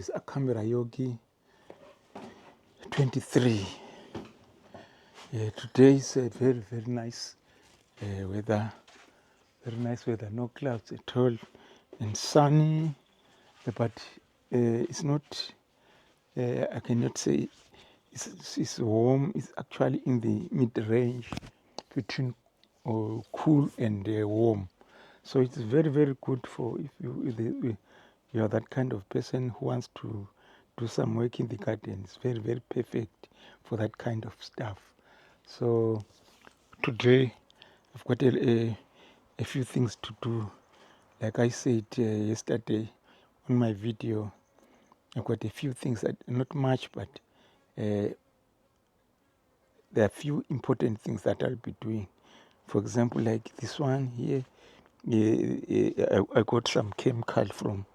is a camera yogi 23. Today is a very nice weather, no clouds at all, and sunny, but it's not, I cannot say it's warm. It's actually in the mid-range between cool and warm. So it's very good for if you are that kind of person who wants to do some work in the garden. It's very perfect for that kind of stuff. So today I've got a few things to do. Like I said yesterday on my video, I've got a few things, not much, but there are a few important things that I'll be doing. For example, like this one here, I got some chemical from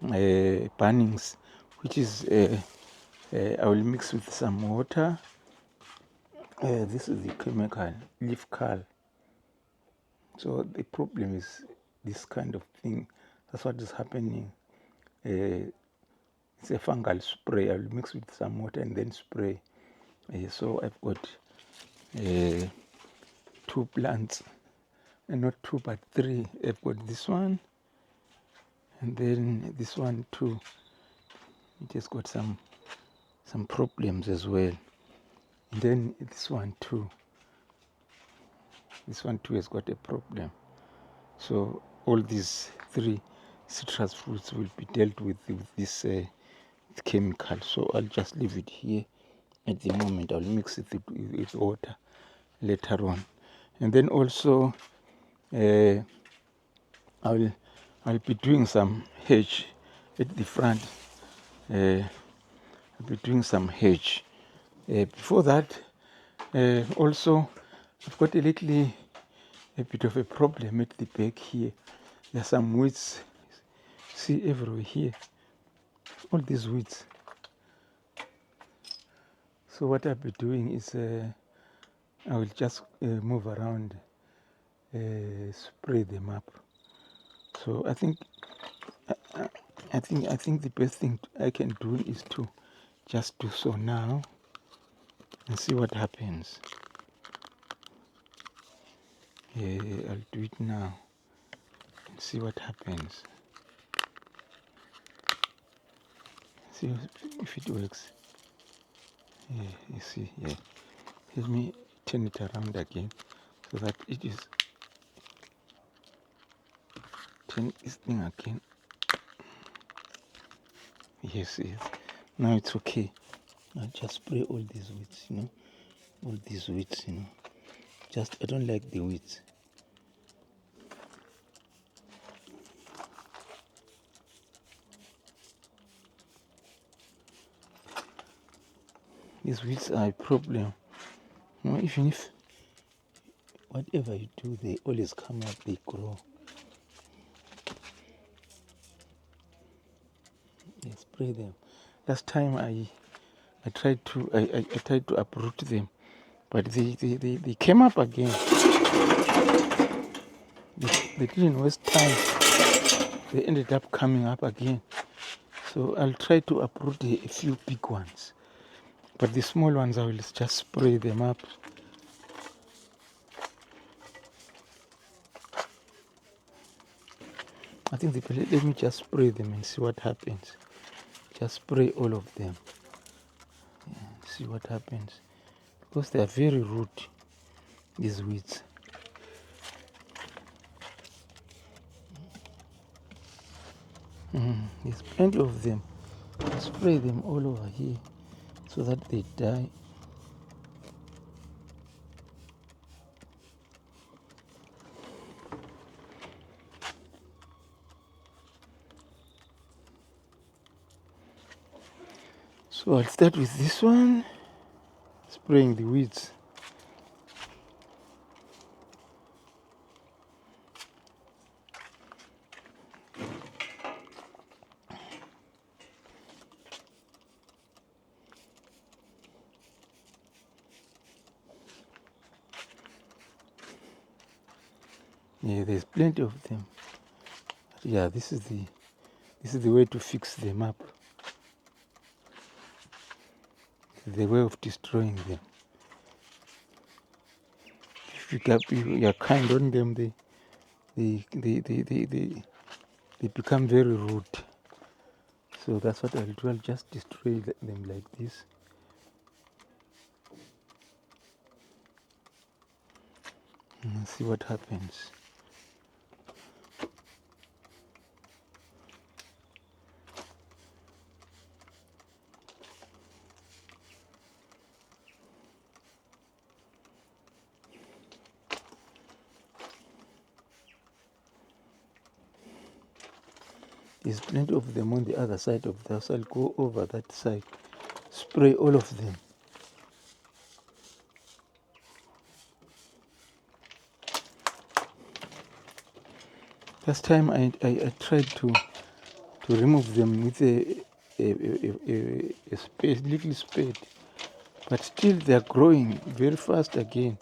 Bunnings, which is I will mix with some water. This is the chemical, leaf curl. So the problem is this kind of thing. That's what is happening. It's a fungal spray. I'll mix with some water and then spray. So I've got 2 plants, and not 2 but 3. I've got this one, and then this one too. It has got some problems as well. And then this one too. This one too has got a problem. So all these 3 citrus fruits will be dealt with this chemical. So I'll just leave it here at the moment. I'll mix it with water later on. And then also I'll be doing some hedge at the front. I'll be doing some hedge. Before that, also I've got a bit of a problem at the back here. There are some weeds. See everywhere here. All these weeds. So what I'll be doing is I will just move around, spray them up. So I think the best thing I can do is to just do so now and see what happens. I'll do it now and see what happens. See if it works. You see, let me turn it around again so that it is. Turn this thing again. Yes. Now it's okay. I'll just spray all these weeds, all these weeds, Just, I don't like the weeds. These weeds are a problem. Even if whatever you do, they always come up, they grow. They spray them. Last time I tried to uproot them, but they came up again. They didn't waste time. They ended up coming up again. So I'll try to uproot a few big ones, but the small ones I will just spray them up. I think let me just spray them and see what happens. Just spray all of them. See what happens. Because they are very rude, these weeds. There's plenty of them. Spray them all over here so that they die. So I'll start with this one, spraying the weeds. Yeah, there's plenty of them. Yeah, this is the way to fix them up. the way of destroying them. If you are kind on them, they become very rude. So that's what I'll do. I'll just destroy them like this. And see what happens. There's plenty of them on the other side of the house. I'll go over that side, spray all of them. Last time I tried to remove them with a spade, little spade, but still they are growing very fast again.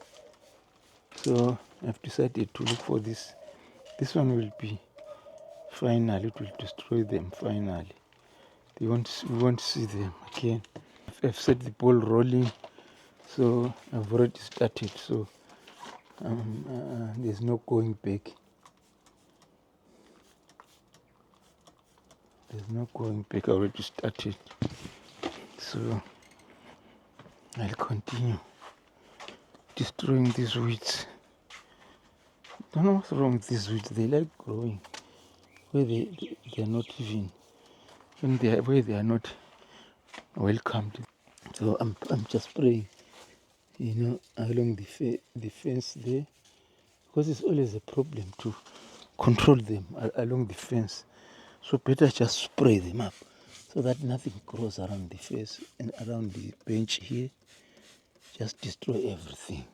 So I've decided to look for this. This one will be final. It will destroy them finally. We won't see them again. I've set the ball rolling, so I've already started. So there's no going back. There's no going back. I already started. So I'll continue destroying these weeds. Don't know what's wrong with these weeds. They like growing where they are not even where they are not welcomed. So I'm just spraying, along the fence there, because it's always a problem to control them along the fence. So better just spray them up so that nothing grows around the fence and around the bench here. Just destroy everything.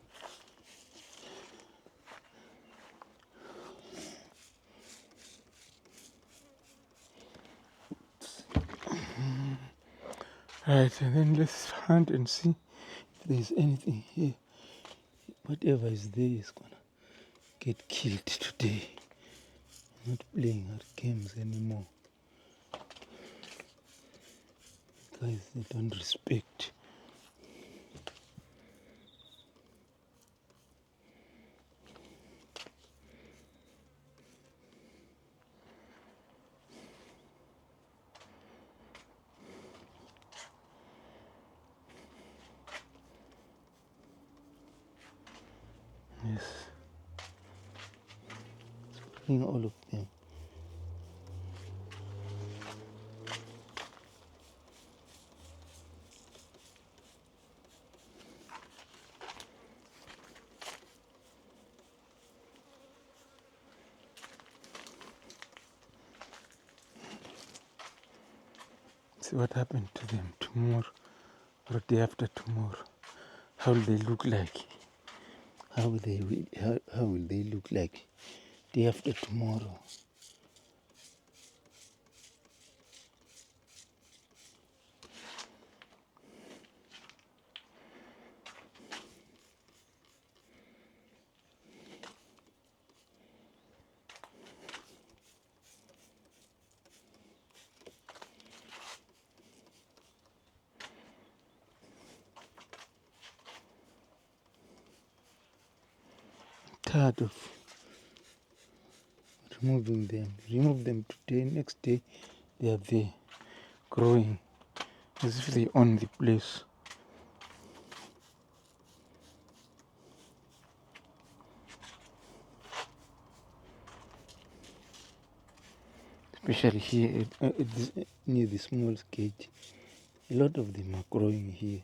Right, and then let's hunt and see if there's anything here. Whatever is there is gonna get killed today. I'm not playing our games anymore. Guys, they don't respect. Yes. Spraying all of them. See what happened to them tomorrow or day after tomorrow. How will they look like? How will they look like day after tomorrow? Tired of removing them. Remove them today, next day they are there growing as if they own the place. Especially here near the small gate. A lot of them are growing here.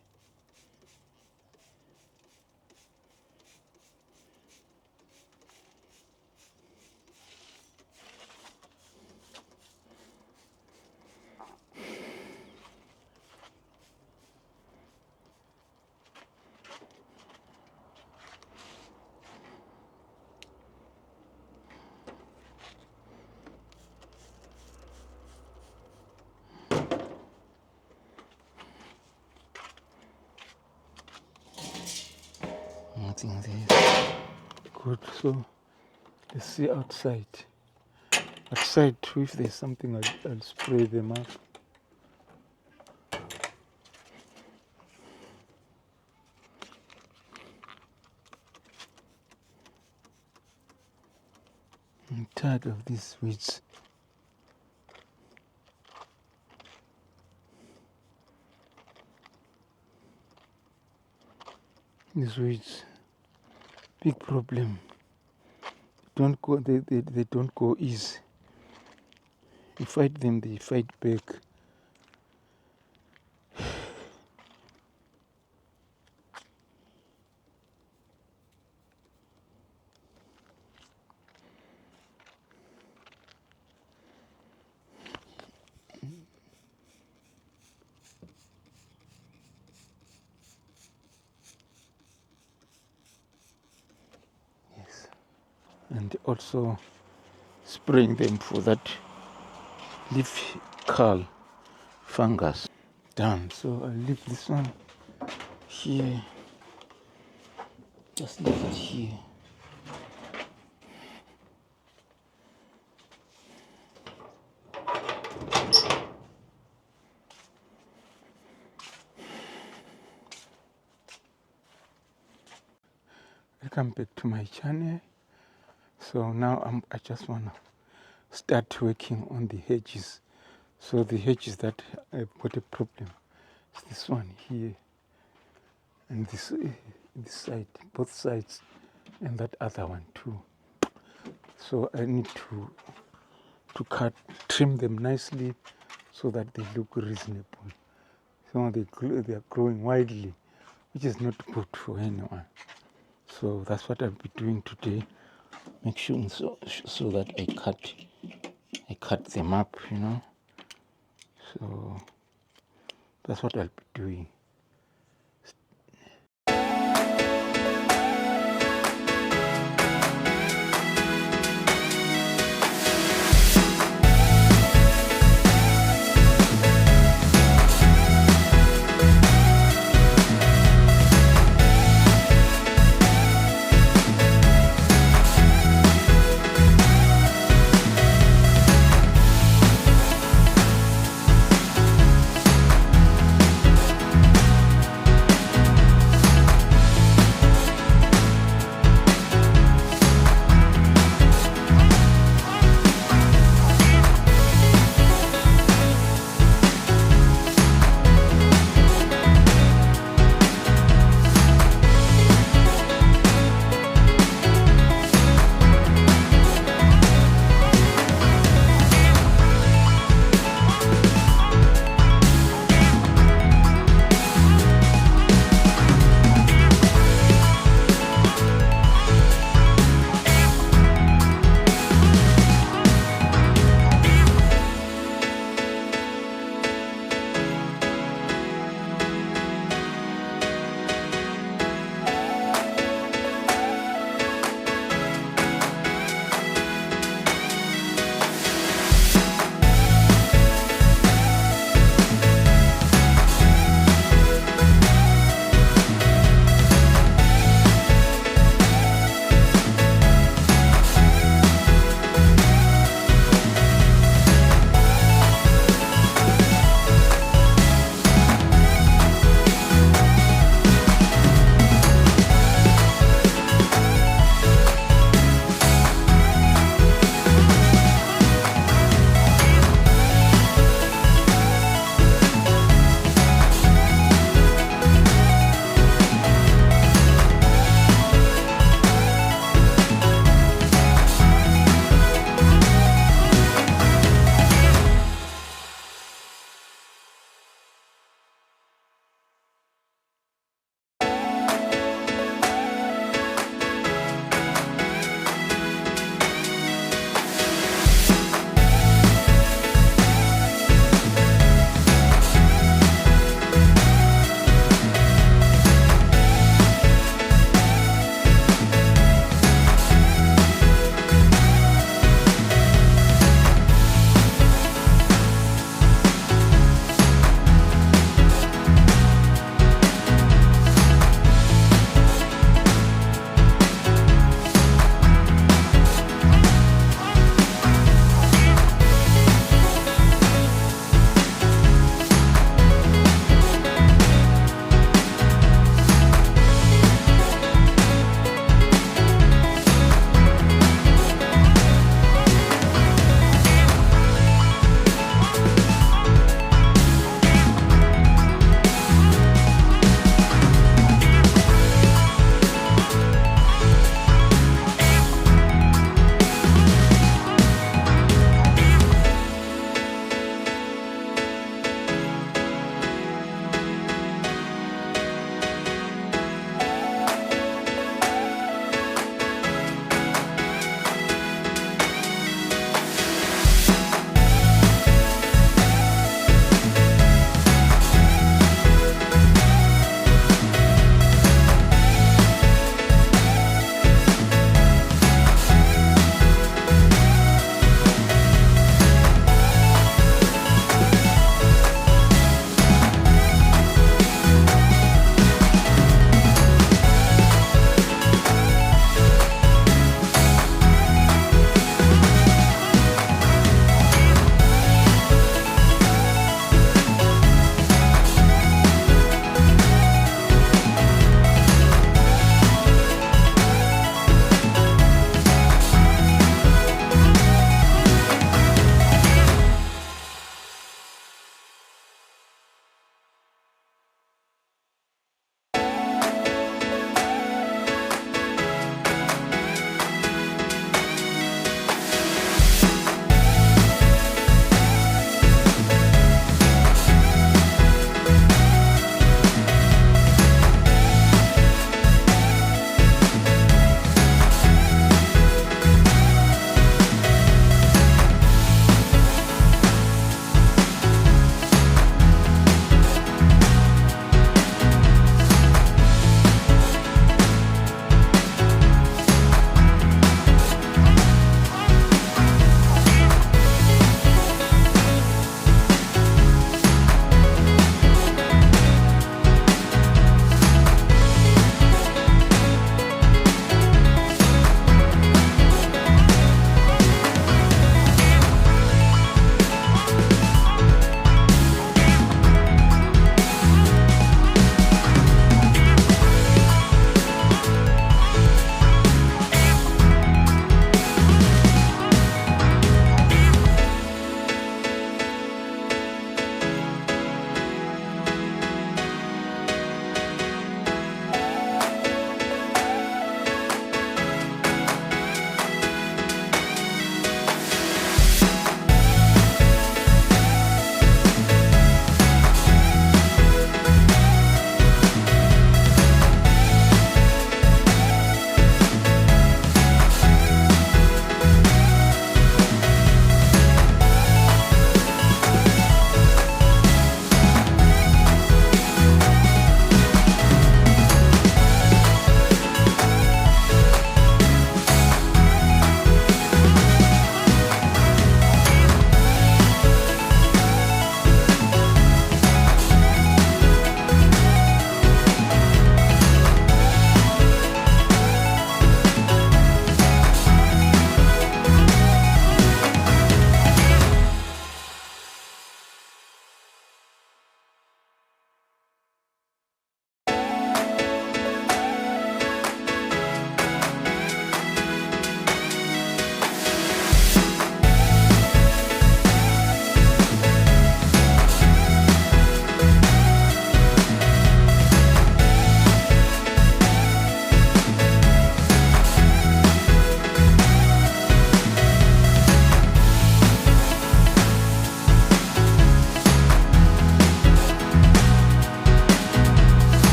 Nothing there. Good, so let's see outside. Outside too, if there's something, I'll spray them up. I'm tired of these weeds. These weeds, big problem. Don't go. They don't go easy. You fight them, they fight back. Yes, and also spraying them for that leaf curl fungus. Done. So I'll leave this one here. Just leave it here. Welcome back to my channel. So now I just want to start working on the hedges. So the hedges that I've got a problem is this one here and this side, both sides, and that other one too. So I need to trim them nicely so that they look reasonable. So they are growing widely, which is not good for anyone. So that's what I'll be doing today. Make sure so that I cut them up, you know. So that's what I'll be doing.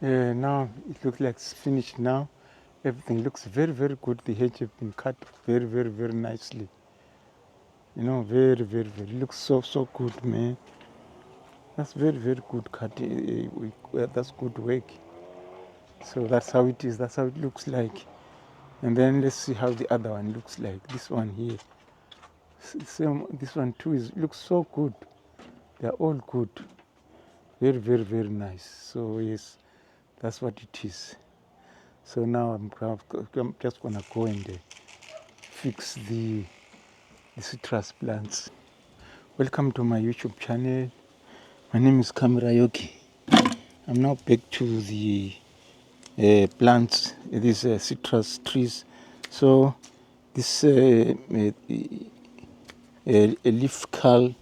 Now it looks like it's finished now. Everything looks very, very good. The hedge has been cut very, very, very nicely. You know, very, very, very. It looks so, so good, man. That's very, very good cut. That's good work. So that's how it is. That's how it looks like. And then let's see how the other one looks like. This one here. Same, this one too looks so good. They're all good. Very, very, very nice. So yes, that's what it is. So now I'm just gonna go and fix the citrus plants. Welcome to my YouTube channel. My name is Kamera Yogi. I'm now back to the plants, these citrus trees. So this leaf curl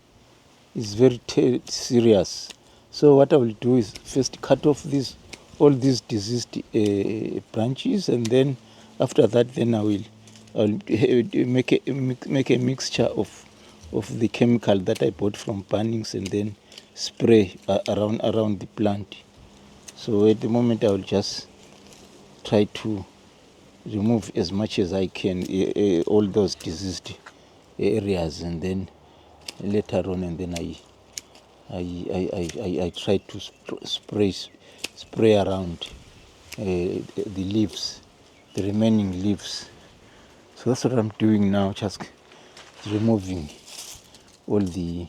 is very serious. So what I will do is first cut off all these diseased branches, and then after that, then I'll make a mixture of the chemical that I bought from Bunnings, and then spray around the plant. So at the moment, I will just try to remove as much as I can all those diseased areas, and then later on, and then I try to spray around the leaves, the remaining leaves. So that's what I'm doing now, just removing all the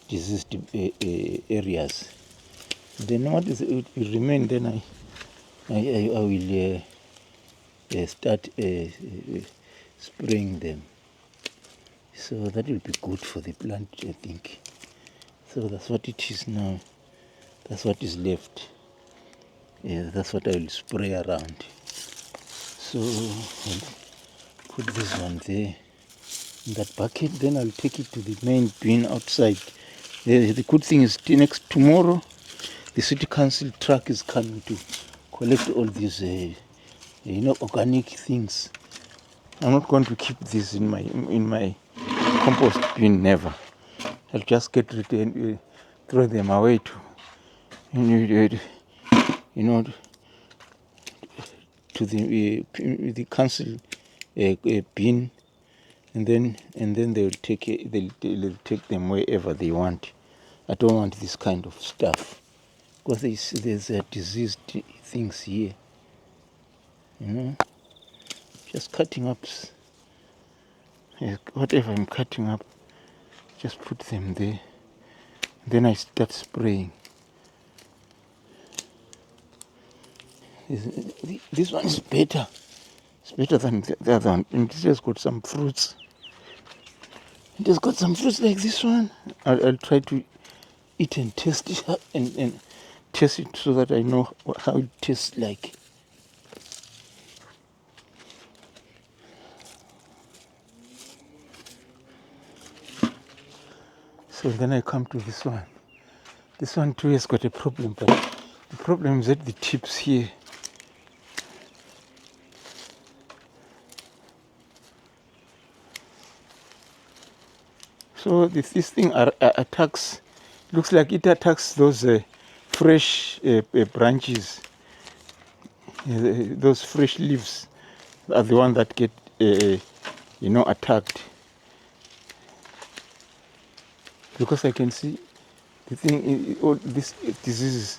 diseased areas. Then what is it will remain, then I will start spraying them. So that will be good for the plant, I think. So that's what it is now. That's what is left. Yeah, that's what I will spray around. So I'll put this one there in that bucket. Then I'll take it to the main bin outside. The good thing is tomorrow the city council truck is coming to collect all these organic things. I'm not going to keep this in my compost bin, never. I'll just get rid and throw them away to the council bin, and then they'll take them wherever they want. I don't want this kind of stuff, because there's diseased things here. Just cutting up whatever I'm cutting up, just put them there. Then I start spraying. This one is better. It's better than the other one. And this has got some fruits. It has got some fruits like this one. I'll try to eat and taste it and taste it so that I know how it tastes like. So then I come to this one. This one too has got a problem, but the problem is at the tips here. So this thing attacks, looks like it attacks those fresh branches. Those fresh leaves are the one that get attacked. Because I can see the thing, all these diseases,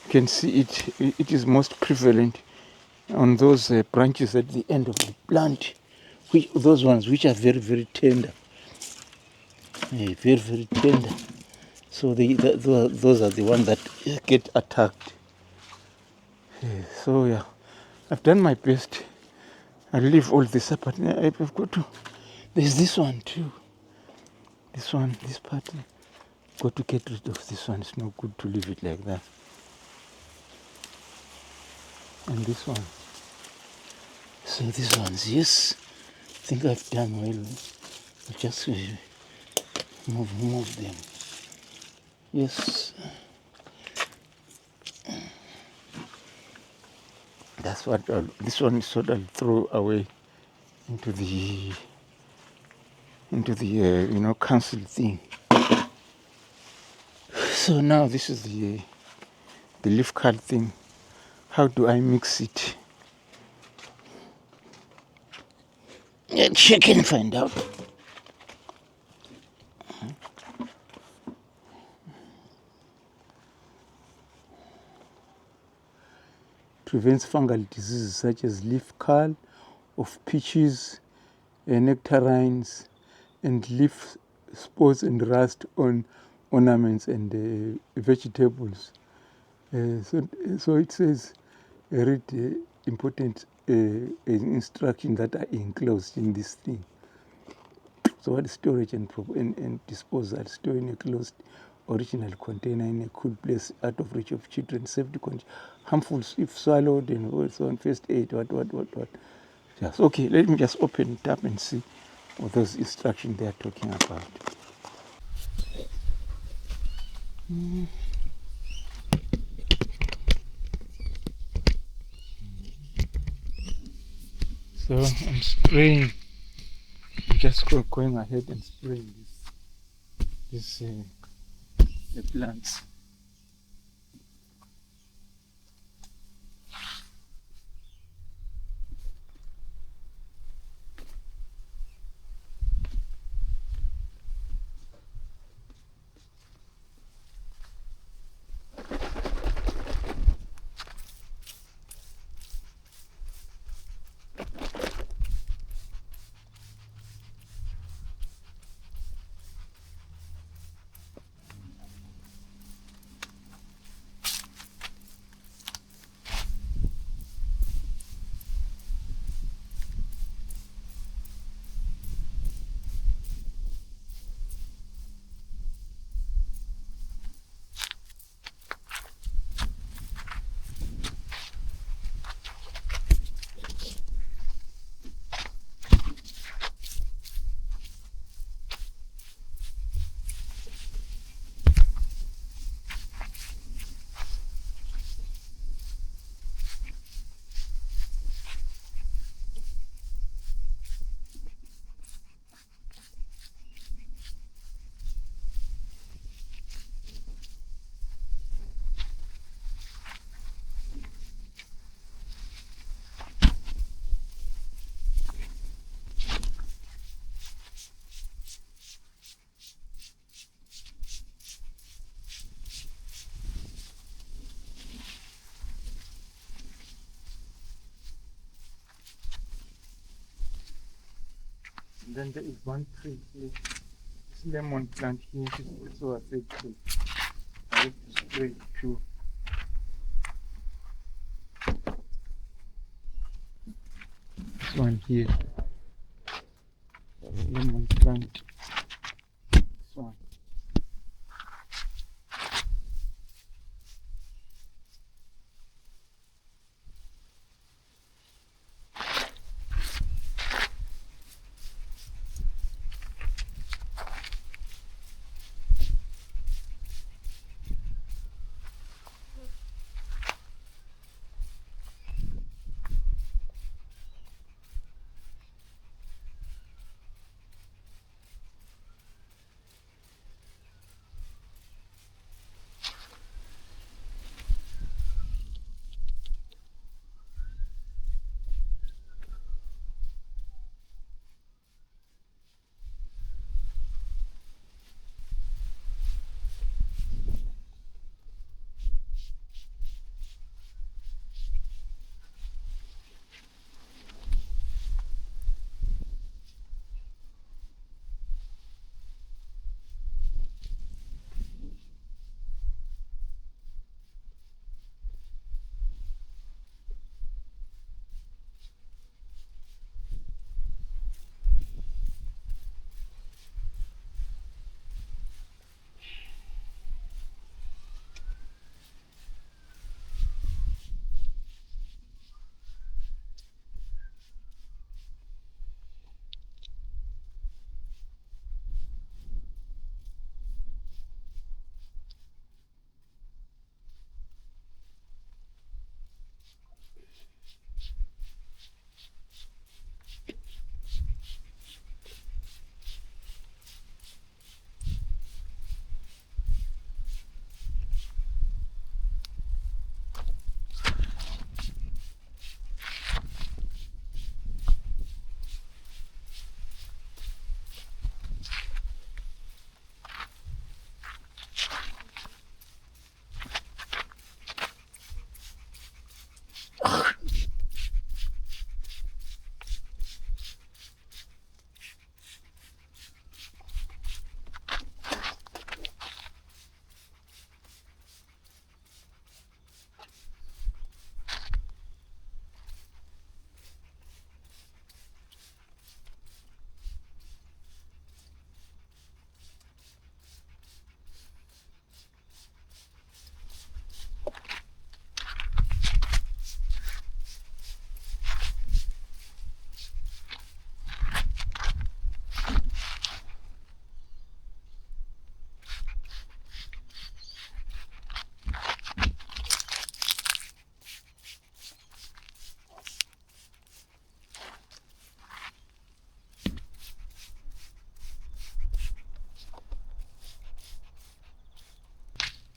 you can see it is most prevalent on those branches at the end of the plant, those ones which are very, very tender. Very, very tender. So those are the ones that get attacked. So yeah, I've done my best. I'll leave all this up, but I've got to. There's this one too. This part. Got to get rid of this one. It's no good to leave it like that. And this one. So these ones, yes, I think I've done well. I'll just move them. Yes. That's what this one is what I'll throw away into the council thing. So now this is the leaf curl thing. How do I mix it? Let's check and find out. Prevents fungal diseases such as leaf curl of peaches, nectarines, and leaf spots and rust on ornaments and vegetables. So it says, read important instructions that are enclosed in this thing. So what is storage and disposal? Store in a closed original container in a cool place out of reach of children. Safety harmful if swallowed and so on. First aid, what. Yes, okay, let me just open it up and see what those instructions they are talking about. So I'm spraying. I'm just going ahead and spraying the plants. And then there is one tree here. This lemon plant here is also a fig tree. I have to spray it too. This one here. Lemon plant. This one.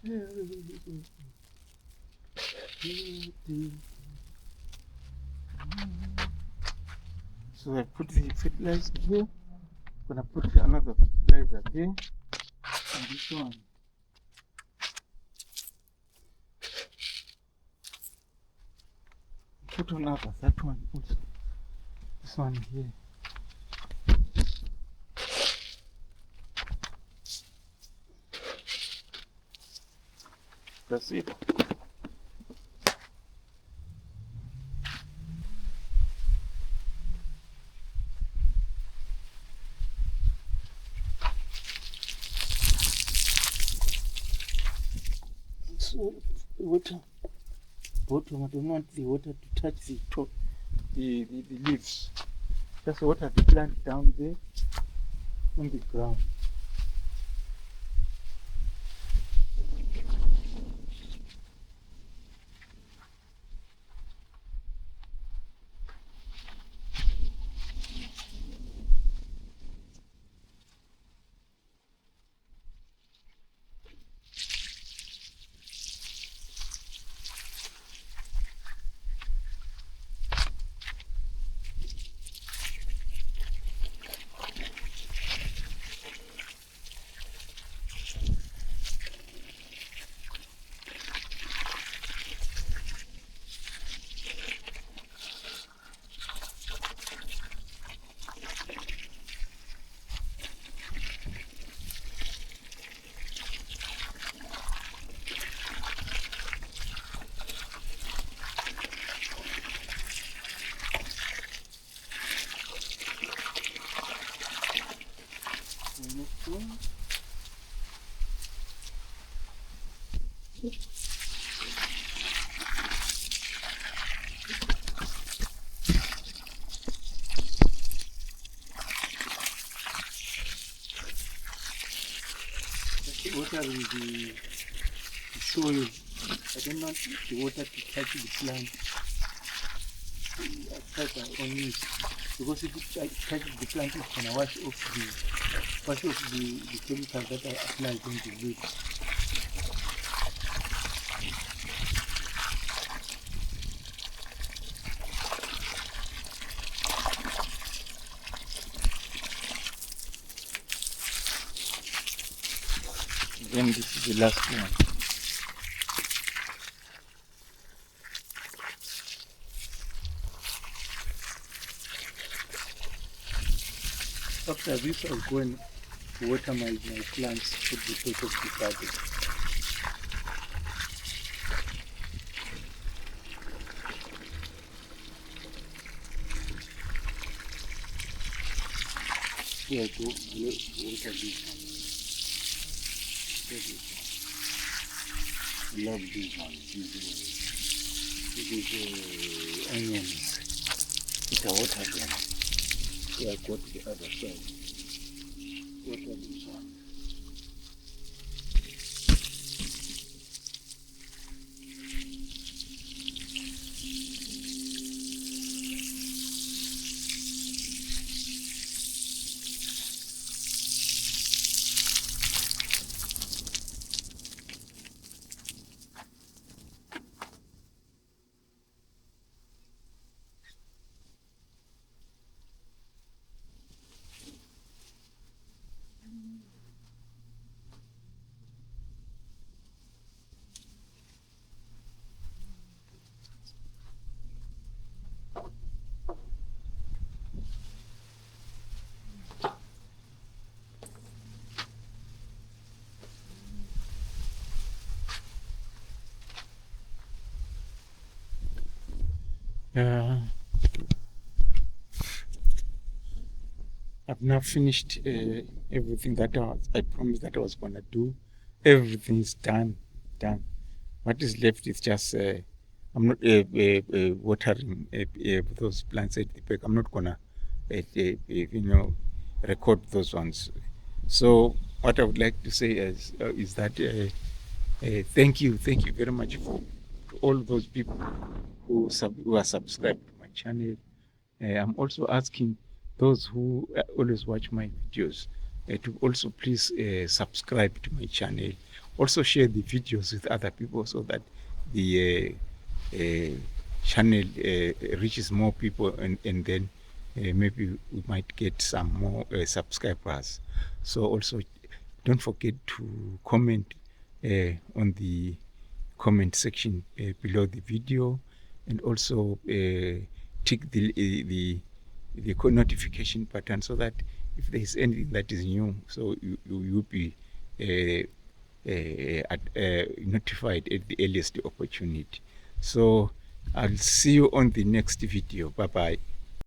So I put the fertilizer here. Gonna put another fertilizer there, and this one. Put another, that one also. This one here. That's it. So water, bottom. I don't want the water to touch the top, the leaves. Just water the plant down there on the ground. Watering the soil. I don't want the water to touch the plant outside on it, because if it touches the plant, it's gonna wash off the chemical that I applied on the leaves. Then this is the last one. After this, I'll go and water my plants at the top of the garden. Here I go, water this one. I love these ones. These onions. It's a water them. Here I go to the other side. Water this one. I've now finished everything that I promised that I was going to do. Everything's done. What is left is just I'm not watering those plants at the back. I'm not gonna record those ones. So what I would like to say is that thank you very much to all those people who are subscribed to my channel. I'm also asking those who always watch my videos to also please subscribe to my channel. Also share the videos with other people so that the channel reaches more people, and then maybe we might get some more subscribers. So also don't forget to comment on the comment section below the video, and also tick the notification button so that if there is anything that is new, so you'll be notified at the earliest opportunity. So I'll see you on the next video. Bye bye.